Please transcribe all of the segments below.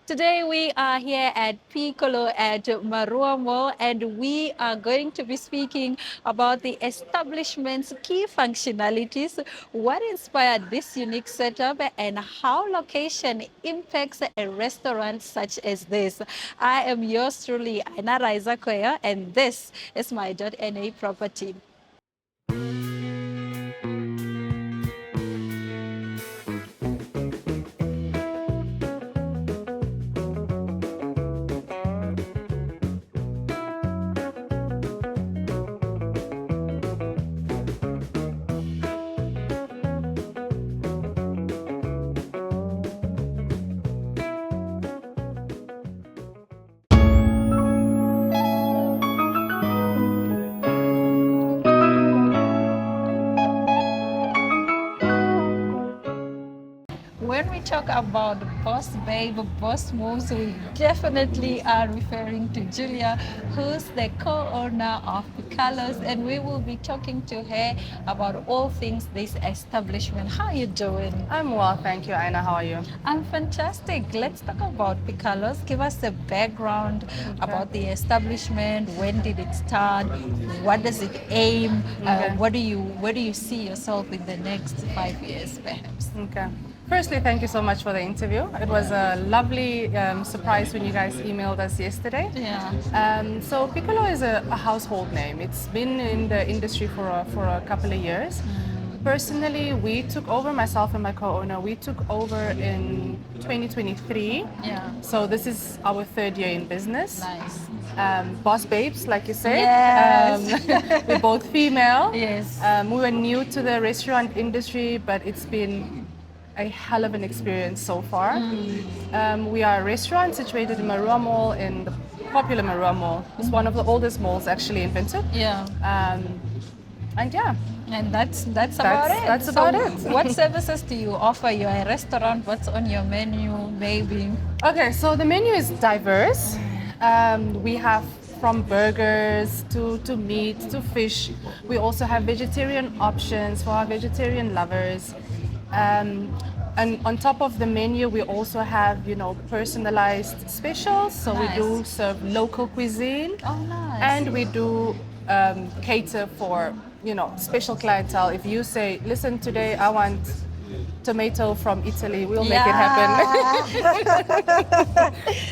Today we are here at Piccolo at Marua Mall, and we are going to be speaking about the establishment's key functionalities, what inspired this unique setup, and how location impacts a restaurant such as this. I am yours truly, My.Na, and this is My.Na property. When we talk about boss babe, boss moves, we definitely are referring to Julia, who's the co-owner of Piccolo's, and we will be talking to her about all things this establishment. How are you doing? I'm well, thank you, Aina. How are you? I'm fantastic. Let's talk about Piccolo's. Give us a background about the establishment. When did it start? What does it aim? Okay. Where do you see yourself in the next 5 years, perhaps? Okay. Firstly, thank you so much for the interview. It was a lovely surprise when you guys emailed us yesterday. Yeah. So Piccolo is a household name. It's been in the industry for a couple of years. Personally, we took over, myself and my co-owner, we took over in 2023. Yeah. So this is our third year in business. Nice. Boss babes, like you said. Yes. We're both female. Yes. We were new to the restaurant industry, but it's been a hell of an experience so far. We are a restaurant situated in Marua Mall, in the popular Marua Mall. It's one of the oldest malls actually in Vincent. Yeah. And yeah. And that's about it. That's about So it. what services do you offer? You're a restaurant. What's on your menu, maybe? Okay, so the menu is diverse. We have from burgers to meat to fish. We also have vegetarian options for our vegetarian lovers. And on top of the menu, we also have, personalized specials. So Nice. we do serve local cuisine. Oh, nice. And we do cater for, special clientele. If you say, listen, today I want tomato from Italy, we'll make it happen.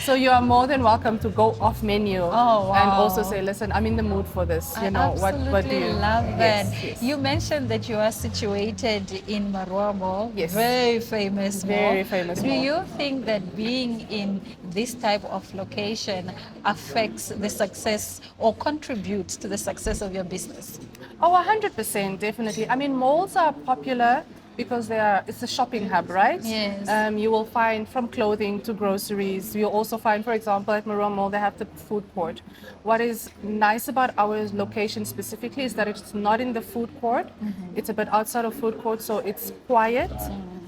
So you are more than welcome to go off menu. Oh, wow. And also say, listen, I'm in the mood for this. I What do you love that. Yes. You mentioned that you are situated in Marua Mall. Yes. Very famous mall. Very famous Do mall. you think that being in this type of location affects the success or contributes to the success of your business? Oh, 100%, definitely. I mean, malls are popular because it's a shopping hub, right? Yes. You will find from clothing to groceries. You'll also find, for example, at Marua Mall, they have the food court. What is nice about our location specifically is that it's not in the food court. It's a bit outside of food court, so it's quiet.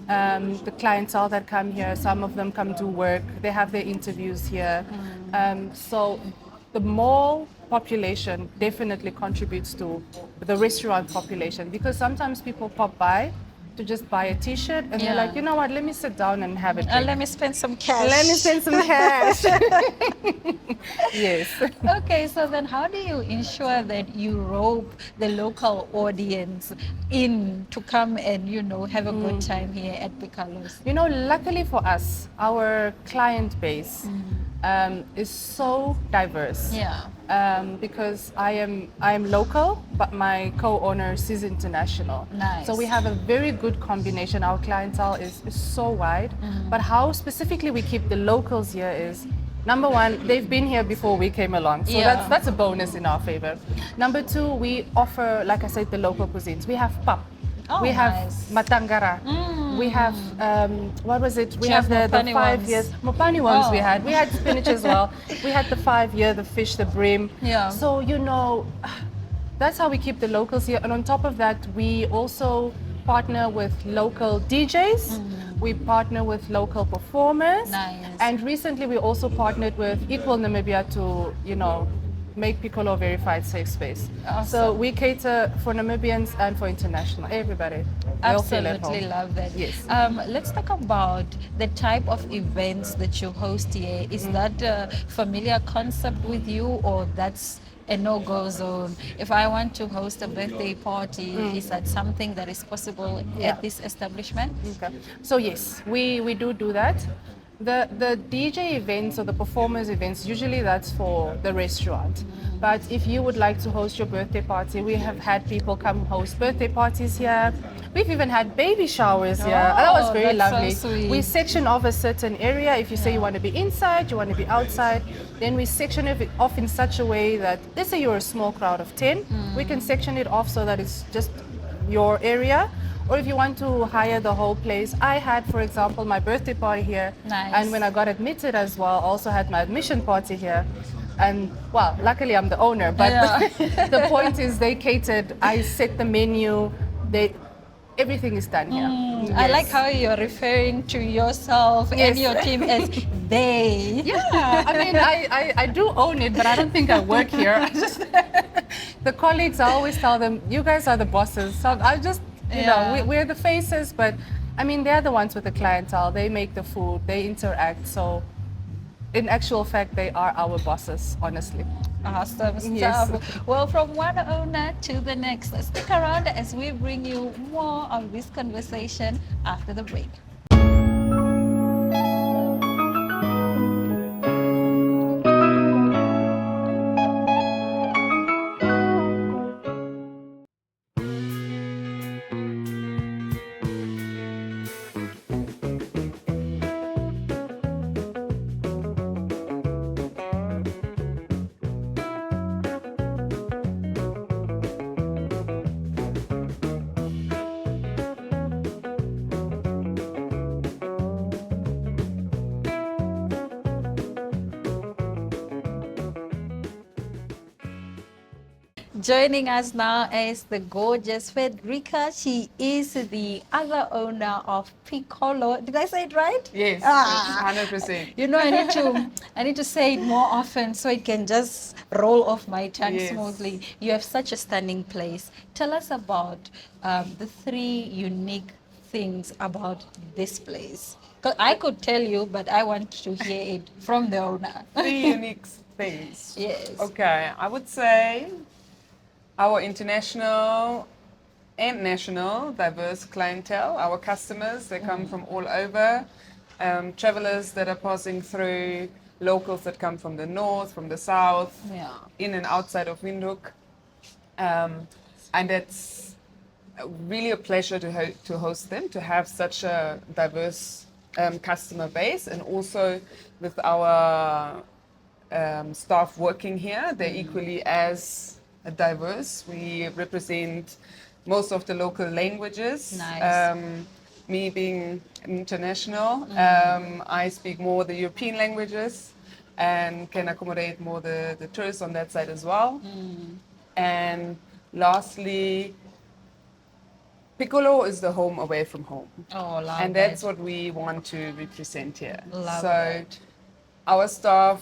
The clientele that come here, some of them come to work. They have their interviews here. So the mall population definitely contributes to the restaurant population, because sometimes people pop by to just buy a t-shirt and they're Yeah. like, you know what, let me sit down and have a drink. Let me spend some cash. Let me spend some cash. Yes. Okay, so then how do you ensure that you rope the local audience in to come and, have a good time here at Piccolo's? Luckily for us, our client base is so diverse. Yeah. Because I am local, but my co-owner is international. Nice. So we have a very good combination. Our clientele is so wide. But how specifically we keep the locals here is, number one, they've been here before we came along. So Yeah. that's a bonus in our favor. Number two, we offer, like I said, the local cuisines. We have pap. Oh, we have nice. matangara. We have, what was it? We Chef have the Mopani 5 ones. years. Mopani ones Oh. we had. We had spinach as well. We had the 5 year, the fish, the bream. Yeah. So, that's how we keep the locals here. And on top of that, we also partner with local DJs. We partner with local performers. Nice. And recently we also partnered with Equal Namibia to, make Piccolo a verified safe space. So Awesome. we cater for Namibians and for international, everybody. They'll feel at Absolutely home. love that. Yes. Let's talk about the type of events that you host here. Is that a familiar concept with you, or that's a no-go zone? If I want to host a birthday party, is that something that is possible Yeah. at this establishment? Okay. So yes, we do that. The DJ events or the performers events, usually that's for the restaurant. But if you would like to host your birthday party, we have had people come host birthday parties here. We've even had baby showers here. And that was Oh, very that's so lovely. sweet. We section off a certain area. If you say you want to be inside, you want to be outside, then we section it off in such a way that, let's say you're a small crowd of 10, we can section it off so that it's just your area. Or if you want to hire the whole place. I had, for example, my birthday party here. Nice. And when I got admitted as well, also had my admission party here. And well, luckily I'm the owner, but Yeah. the point is they catered, I set the menu, everything is done here. I like how you're referring to yourself and Yes. your team as they. Yeah, I mean, I do own it, but I don't think I work here. I just, the colleagues, I always tell them, you guys are the bosses. So I just, you know, Yeah. we're the faces, but I mean, they're the ones with the clientele. They make the food, they interact. So in actual fact, they are our bosses, honestly. Awesome stuff. Yes. Well, from one owner to the next. Stick around as we bring you more of this conversation after the break. Joining us now is the gorgeous Federica. She is the other owner of Piccolo. Did I say it right? Yes, Ah. 100%. You know, I need to say it more often so it can just roll off my tongue Yes. smoothly. You have such a stunning place. Tell us about the three unique things about this place. 'Cause I could tell you, but I want to hear it from the owner. Three unique things. Yes. Okay, I would say our international and national diverse clientele, our customers, they come from all over, travelers that are passing through, locals that come from the north, from the south, Yeah. in and outside of Windhoek. And it's really a pleasure to host them, to have such a diverse customer base, and also with our staff working here, they're equally as diverse. We represent most of the local languages. Nice. Me being international, I speak more the European languages and can accommodate more the tourists on that side as well. And lastly, Piccolo is the home away from home. Oh, love And that's that. what we want to represent here. Love so that. our staff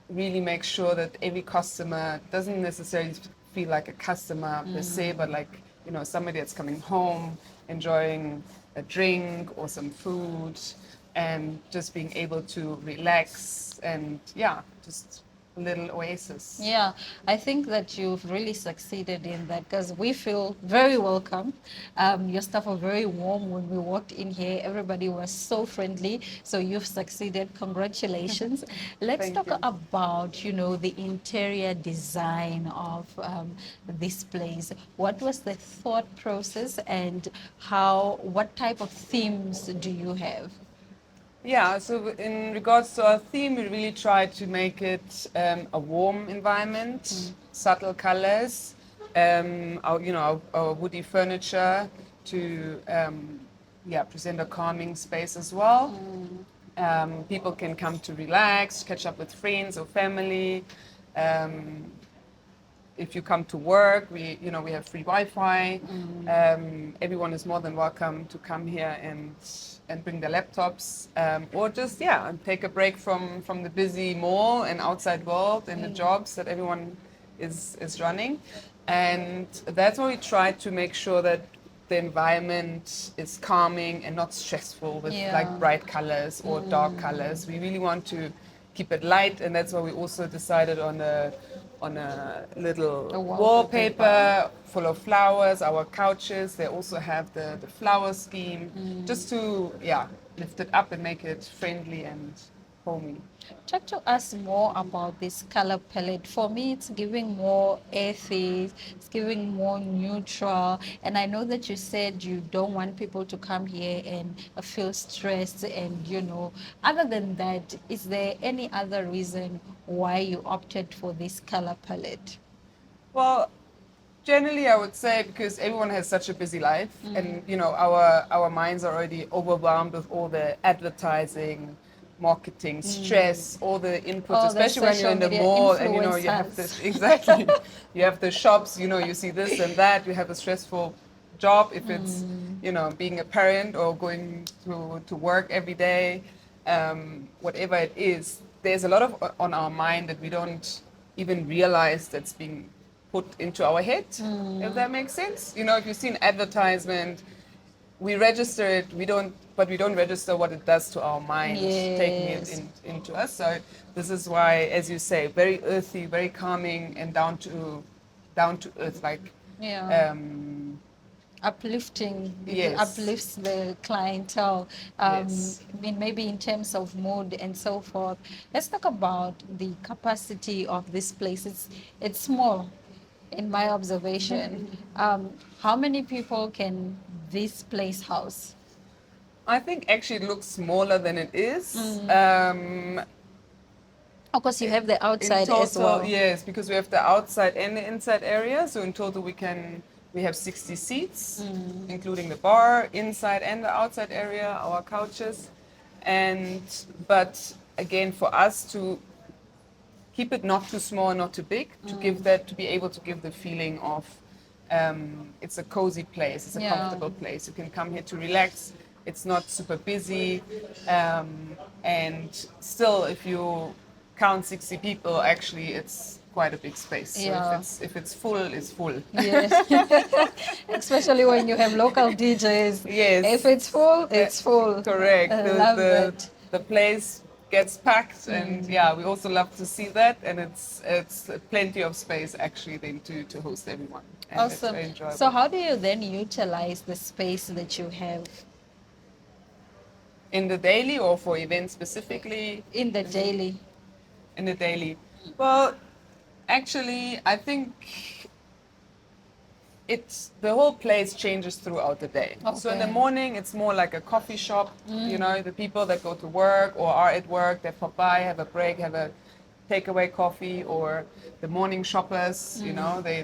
really make sure that every customer doesn't necessarily feel like a customer per se, but like, you know, somebody that's coming home, enjoying a drink or some food, and just being able to relax and just a little oasis. Yeah, I think that you've really succeeded in that because we feel very welcome. Your staff are very warm when we walked in here. Everybody was so friendly. So you've succeeded. Congratulations. Let's Thank talk you. about, you know, the interior design of this place. What was the thought process and what type of themes do you have? Yeah, so in regards to our theme, we really try to make it a warm environment, subtle colors, our woody furniture to present a calming space as well. People can come to relax, catch up with friends or family. If you come to work, we have free Wi-Fi. Everyone is more than welcome to come here and bring their laptops, or just take a break from the busy mall and outside world and the jobs that everyone is running, and that's why we try to make sure that the environment is calming and not stressful with Yeah. like bright colors or dark colors. We really want to keep it light, and that's why we also decided on a little A wallpaper. wallpaper full of flowers. Our couches, they also have the flower scheme, just to lift it up and make it friendly and homey. Talk to us more about this color palette. For me, it's giving more earthy, it's giving more neutral. And I know that you said you don't want people to come here and feel stressed. And, other than that, is there any other reason why you opted for this color palette? Well, generally, I would say because everyone has such a busy life, and our minds are already overwhelmed with all the advertising, marketing, stress, all the inputs, All the especially when you're in the social mall media and you have influencers. this exactly, you have the shops, you see this and that. You have a stressful job if it's being a parent or going to work every day, whatever it is. There's a lot of on our mind that we don't even realize that's being put into our head, if that makes sense. If you see an advertisement, we register it, but we don't register what it does to our mind, taking it Yes. into us. So this is why, as you say, very earthy, very calming, and down to earth, like Yeah. um, Uplifting. It yes, uplifts the clientele. yes. Maybe in terms of mood and so forth. Let's talk about the capacity of this place. It's small, in my observation. How many people can this place house? I think actually it looks smaller than it is. Of course, you have the In outside as total, well. yes, because we have the outside and the inside area. So in total, we have 60 seats, including the bar, inside and the outside area, our couches, and but again, for us to keep it not too small, not too big, to be able to give the feeling of it's a cozy place, it's a Yeah. comfortable place. You can come here to relax. It's not super busy, and still, if you count 60 people, actually, it's quite a big space. So Yeah. if it's full, it's full. Yes. Especially when you have local DJs. Yes. If it's full, it's full. Correct. I The, love the, that. the place gets packed, and we also love to see that. And it's plenty of space actually then to host everyone. And it's Awesome. very enjoyable. So how do you then utilize the space that you have In the daily or for events specifically? in the daily? In the daily. Well, actually, I think the whole place changes throughout the day. So in the Okay. morning, it's more like a coffee shop. The people that go to work or are at work, they pop by, have a break, have a takeaway coffee, or the morning shoppers.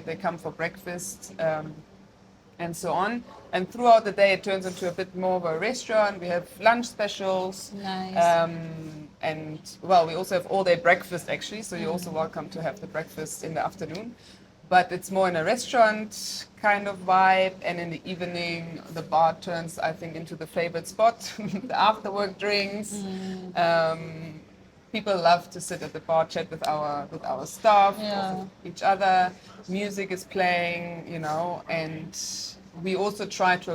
They come for breakfast. And so on. And throughout the day, it turns into a bit more of a restaurant. We have lunch specials. Nice. And well, we also have all day breakfast actually, so you're also welcome to have the breakfast in the afternoon. But it's more in a restaurant kind of vibe, and in the evening, the bar turns, I think, into the favorite spot, the after work drinks. People love to sit at the bar, chat with our staff, Yeah. with each other. Music is playing, and we also try to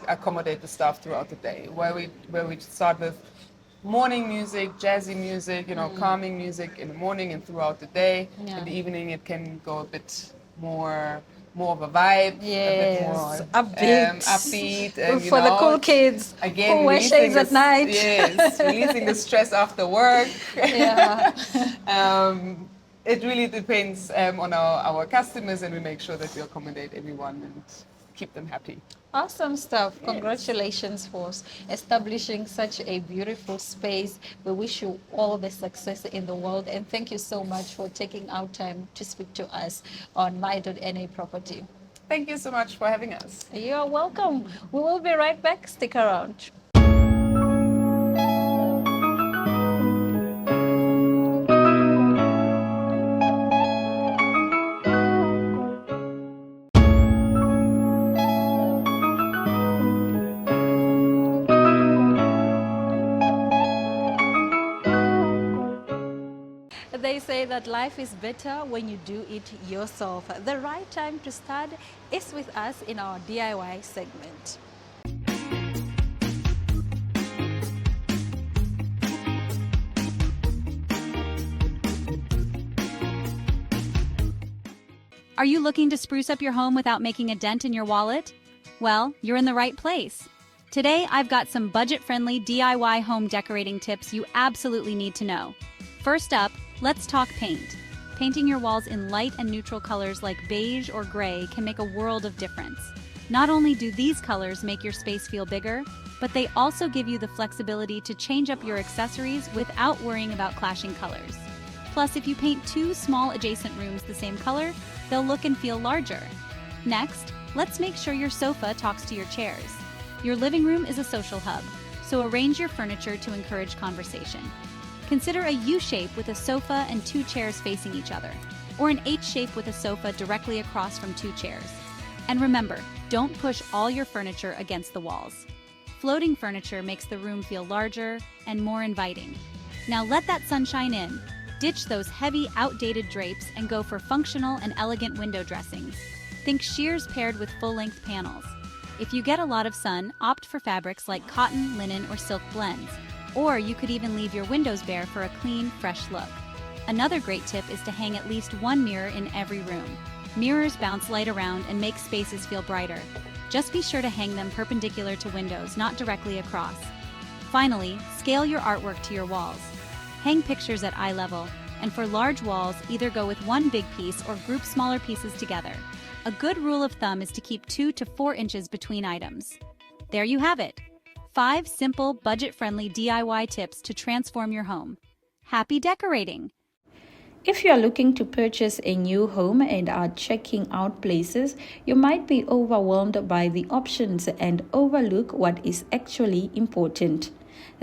accommodate the staff throughout the day, where we start with morning music, jazzy music, calming music in the morning and throughout the day. Yeah. In the evening, it can go a bit more of a vibe, Yes. a bit more upbeat, and For the cool kids again, who wear shades at night. Yes, releasing the stress after work. Yeah. It really depends on our customers, and we make sure that we accommodate everyone and keep them happy. Awesome stuff. Congratulations for establishing such a beautiful space. We wish you all the success in the world, and thank you so much for taking out time to speak to us on My.Na property. Thank you so much for having us. You're welcome. We will be right back. Stick around. They say that life is better when you do it yourself. The right time to start is with us in our DIY segment. Are you looking to spruce up your home without making a dent in your wallet? Well, you're in the right place. Today, I've got some budget-friendly DIY home decorating tips you absolutely need to know. First up, let's talk paint. Painting your walls in light and neutral colors like beige or gray can make a world of difference. Not only do these colors make your space feel bigger, but they also give you the flexibility to change up your accessories without worrying about clashing colors. Plus, if you paint two small adjacent rooms the same color, they'll look and feel larger. Next, let's make sure your sofa talks to your chairs. Your living room is a social hub, so arrange your furniture to encourage conversation. Consider a U shape with a sofa and two chairs facing each other, or an H shape with a sofa directly across from two chairs. And remember, don't push all your furniture against the walls. Floating furniture makes the room feel larger and more inviting. Now let that sunshine in. Ditch those heavy, outdated drapes and go for functional and elegant window dressings. Think sheers paired with full-length panels. If you get a lot of sun, opt for fabrics like cotton, linen, or silk blends. Or you could even leave your windows bare for a clean, fresh look. Another great tip is to hang at least one mirror in every room. Mirrors bounce light around and make spaces feel brighter. Just be sure to hang them perpendicular to windows, not directly across. Finally, scale your artwork to your walls. Hang pictures at eye level, and for large walls, either go with one big piece or group smaller pieces together. A good rule of thumb is to keep 2 to 4 inches between items. There you have it. 5 simple, budget-friendly DIY tips to transform your home. Happy decorating! If you are looking to purchase a new home and are checking out places, you might be overwhelmed by the options and overlook what is actually important.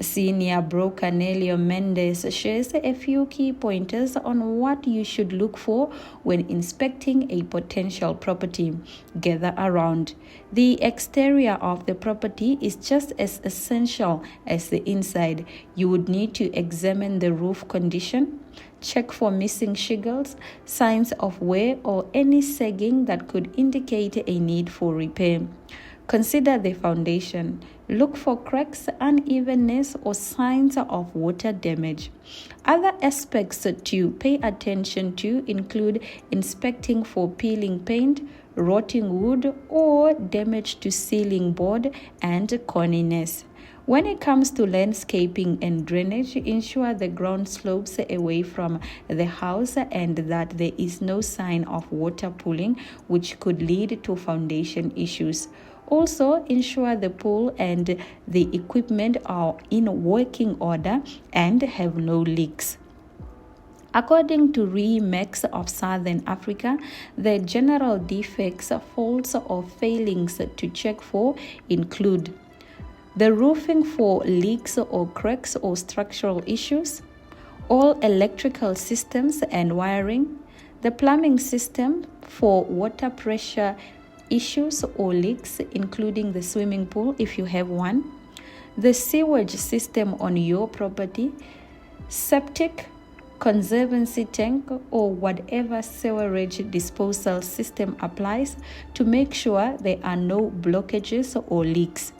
Senior broker Nelio Mendes shares a few key pointers on what you should look for when inspecting a potential property. Gather around. The exterior of the property is just as essential as the inside. You would need to examine the roof condition, check for missing shingles, signs of wear, or any sagging that could indicate a need for repair. Consider the foundation. Look for cracks, unevenness, or signs of water damage. Other aspects to pay attention to include inspecting for peeling paint, rotting wood, or damage to ceiling board and corniness. When it comes to landscaping and drainage, ensure the ground slopes away from the house and that there is no sign of water pooling, which could lead to foundation issues. Also, ensure the pool and the equipment are in working order and have no leaks. According to RE/MAX of Southern Africa, the general defects, faults, or failings to check for include the roofing for leaks or cracks or structural issues, all electrical systems and wiring, the plumbing system for water pressure issues or leaks, including the swimming pool if you have one, the sewage system on your property, septic, conservancy tank, or whatever sewerage disposal system applies to make sure there are no blockages or leaks,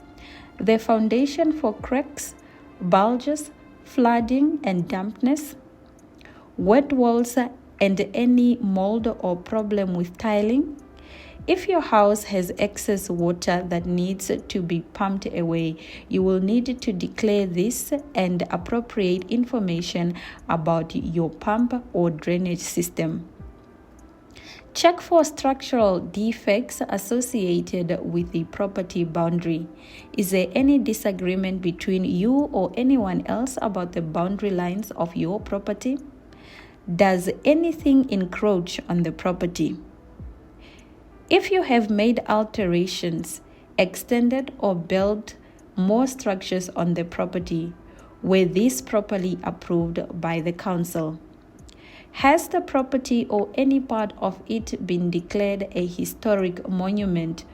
the foundation for cracks, bulges, flooding and dampness, wet walls and any mold or problem with tiling. If your house has excess water that needs to be pumped away, you will need to declare this and appropriate information about your pump or drainage system. Check for structural defects associated with the property boundary. Is there any disagreement between you or anyone else about the boundary lines of your property? Does anything encroach on the property? If you have made alterations, extended or built more structures on the property, were these properly approved by the council? Has the property or any part of it been declared a historic monument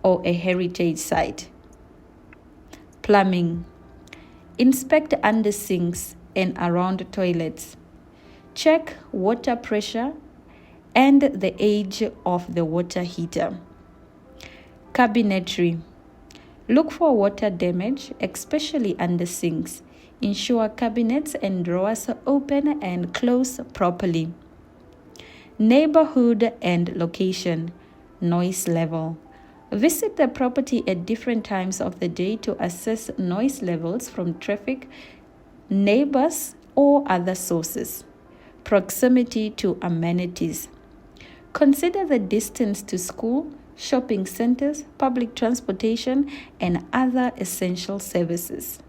or a heritage site? Plumbing. Inspect under sinks and around toilets. Check water pressure and the age of the water heater. Cabinetry. Look for water damage, especially under sinks. Ensure cabinets and drawers open and close properly. Neighborhood and location. Noise level. Visit the property at different times of the day to assess noise levels from traffic, neighbors, or other sources. Proximity to amenities. Consider the distance to school, shopping centers, public transportation, and other essential services.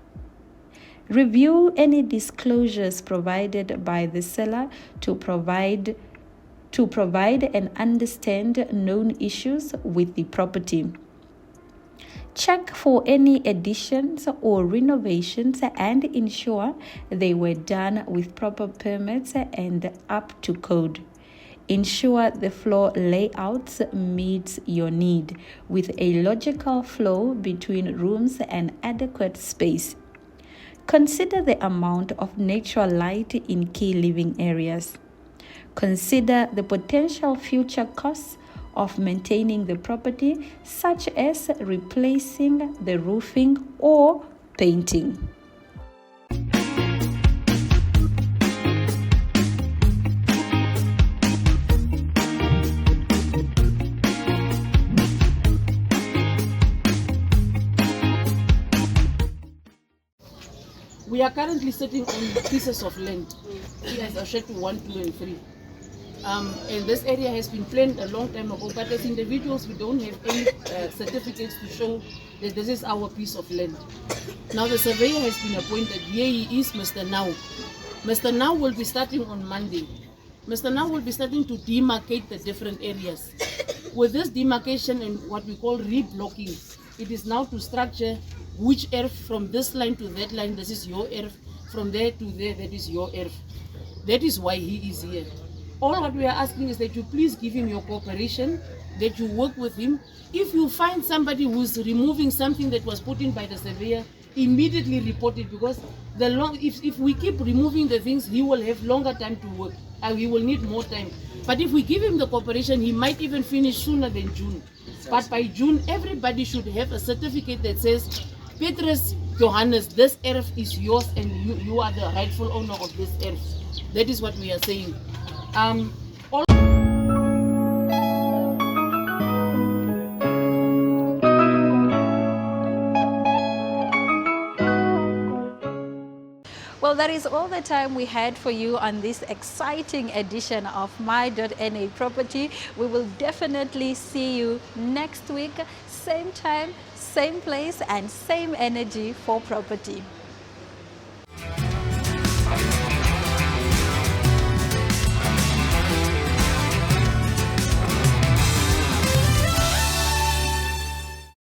Review any disclosures provided by the seller to provide and understand known issues with the property. Check for any additions or renovations and ensure they were done with proper permits and up to code. Ensure the floor layouts meets your need with a logical flow between rooms and adequate space. Consider the amount of natural light in key living areas. Consider the potential future costs of maintaining the property, such as replacing the roofing or painting. We are currently sitting on pieces of land, as I said, 1, 2, and 3. And this area has been planned a long time ago, but as individuals, we don't have any certificates to show that this is our piece of land. Now the surveyor has been appointed. Here he is, Mr. Now. Mr. Now will be starting on Monday. Mr. Now will be starting to demarcate the different areas. With this demarcation and what we call reblocking, it is now to structure which earth from this line to that line, this is your earth, from there to there, that is your earth. That is why he is here. All what we are asking is that you please give him your cooperation, that you work with him. If you find somebody who's removing something that was put in by the surveyor, immediately report it, because if we keep removing the things, he will have longer time to work and he will need more time. But if we give him the cooperation, he might even finish sooner than June. But by June, everybody should have a certificate that says, Petrus Johannes, this earth is yours and you are the rightful owner of this earth. That is what we are saying. Well, that is all the time we had for you on this exciting edition of My.Na Property. We will definitely see you next week, same time, same place, and same energy for property.